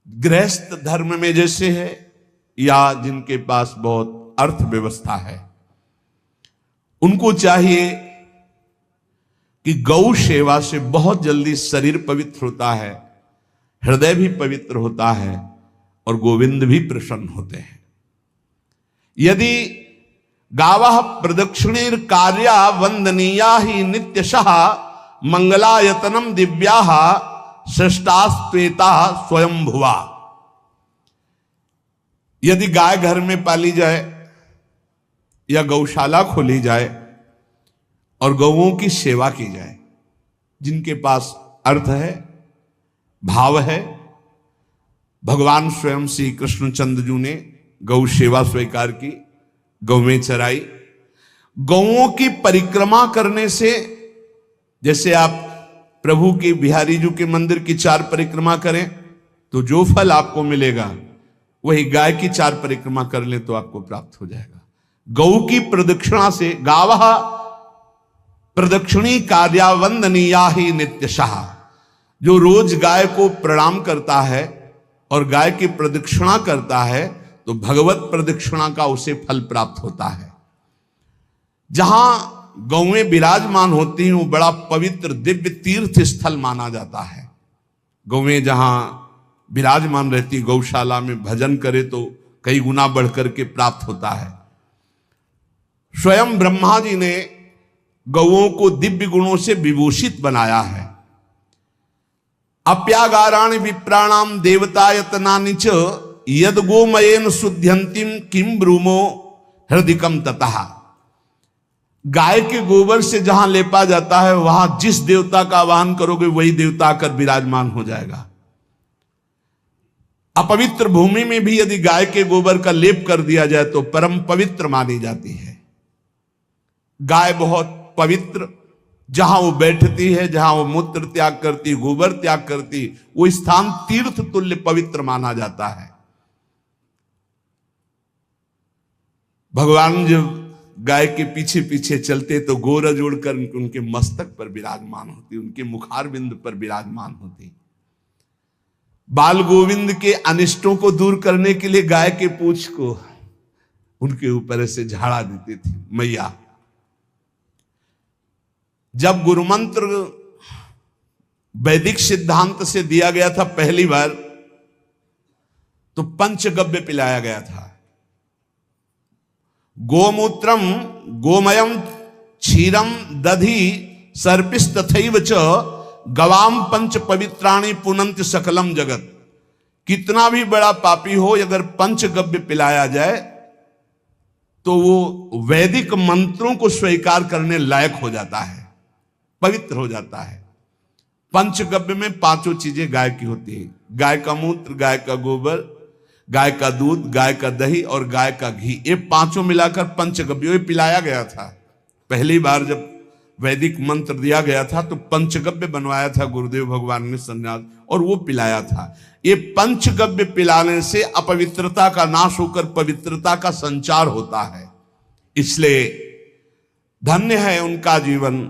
गृहस्थ धर्म में जैसे है या जिनके पास बहुत अर्थव्यवस्था है, उनको चाहिए कि गौ सेवा से बहुत जल्दी शरीर पवित्र होता है, हृदय भी पवित्र होता है और गोविंद भी प्रसन्न होते हैं। यदि गावः प्रदक्षिणेर कार्या वंदनीया ही नित्यशः मंगलायतनम दिव्याः श्रेष्ठास्त्वेता स्वयंभुवा। यदि गाय घर में पाली जाए या गौशाला खोली जाए और गौओं की सेवा की जाए, जिनके पास अर्थ है, भाव है, भगवान स्वयं श्री कृष्णचंद्र जी ने गौ सेवा स्वीकार की, गौवें चराई। गौओं की परिक्रमा करने से, जैसे आप प्रभु के बिहारी जी के मंदिर की 4 परिक्रमा करें तो जो फल आपको मिलेगा वही गाय की 4 परिक्रमा कर ले तो आपको प्राप्त हो जाएगा। गौ की प्रदक्षिणा से, गावः प्रदक्षिणी कार्या वंदनीया ही नित्यशः, जो रोज गाय को प्रणाम करता है और गाय की प्रदक्षिणा करता है तो भगवत प्रदक्षिणा का उसे फल प्राप्त होता है। जहां गौएं विराजमान होती हैं वो बड़ा पवित्र दिव्य तीर्थ स्थल माना जाता है। गौएं जहां विराजमान रहती, गौशाला में भजन करे तो कई गुना बढ़कर के प्राप्त होता है। स्वयं ब्रह्मा जी ने गौओं को दिव्य गुणों से विभूषित बनाया है। अप्यागाराणि विप्राणाम देवतायतनानि च यद गोमयेन शुद्ध्यंतिम किम ब्रूमो हृदिकम ततः। गाय के गोबर से जहां लेपा जाता है वहां जिस देवता का आवाहन करोगे वही देवता आकर विराजमान हो जाएगा। अपवित्र भूमि में भी यदि गाय के गोबर का लेप कर दिया जाए तो परम पवित्र मानी जाती है। गाय बहुत पवित्र, जहां वो बैठती है, जहां वो मूत्र त्याग करती, गोबर त्याग करती, वो स्थान तीर्थ तुल्य पवित्र माना जाता है। भगवान जब गाय के पीछे पीछे चलते तो गोरज उड़कर उनके मस्तक पर विराजमान होती, उनके मुखार बिंद पर विराजमान होती। बाल गोविंद के अनिष्टों को दूर करने के लिए गाय के पूंछ को उनके ऊपर से झाड़ा देती थी मैया। जब गुरुमंत्र वैदिक सिद्धांत से दिया गया था पहली बार तो पंचगव्य पिलाया गया था। गोमूत्रम गोमयम क्षीरम दधि सर्पिस्तथैव च गवाम पंच पवित्राणि पुनंत सकलम जगत। कितना भी बड़ा पापी हो, अगर पंचगव्य पिलाया जाए तो वो वैदिक मंत्रों को स्वीकार करने लायक हो जाता है, पवित्र हो जाता है। पंचगव्य में 5 चीजें गाय की होती है। गाय का मूत्र, गाय का गोबर, गाय का दूध, गाय का दही और गाय का घी, ये 5 मिलाकर पंचगव्य पिलाया गया था। पहली बार जब वैदिक मंत्र दिया गया था तो पंचगव्य बनवाया था गुरुदेव भगवान ने संन्यास, और वो पिलाया था। ये पंचगव्य पिलाने से अपवित्रता का नाश होकर पवित्रता का संचार होता है। इसलिए धन्य है उनका जीवन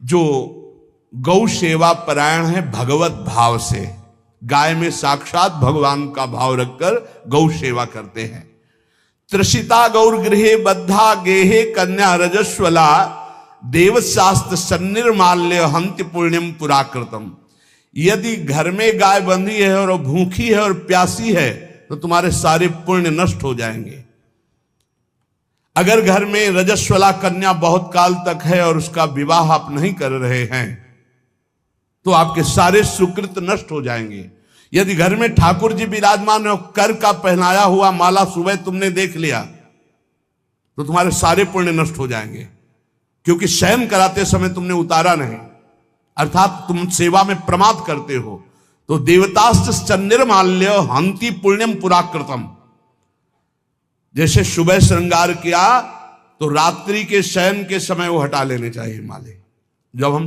जो गौ सेवा परायण है, भगवत भाव से। गाय में साक्षात भगवान का भाव रखकर गौ सेवा करते हैं। त्रिषिता गौर गृहे बद्धा गेहे कन्या रजस्वला देवशास्त्र सन्निर्माल्य हंति पुण्यम पुराकृतम। यदि घर में गाय बंधी है और भूखी है और प्यासी है तो तुम्हारे सारे पुण्य नष्ट हो जाएंगे। अगर घर में रजस्वला कन्या बहुत काल तक है और उसका विवाह आप नहीं कर रहे हैं तो आपके सारे सुकृत नष्ट हो जाएंगे। यदि घर में ठाकुर जी विराजमान है, कर का पहनाया हुआ माला सुबह तुमने देख लिया तो तुम्हारे सारे पुण्य नष्ट हो जाएंगे, क्योंकि शयन कराते समय तुमने उतारा नहीं, अर्थात तुम सेवा में प्रमाद करते हो। तो देवतास्त्र सन्निर्माल्य हंति पुण्यम पुराकृतम। जैसे सुबह श्रृंगार किया तो रात्रि के शयन के समय वो हटा लेने चाहिए माले। जब हम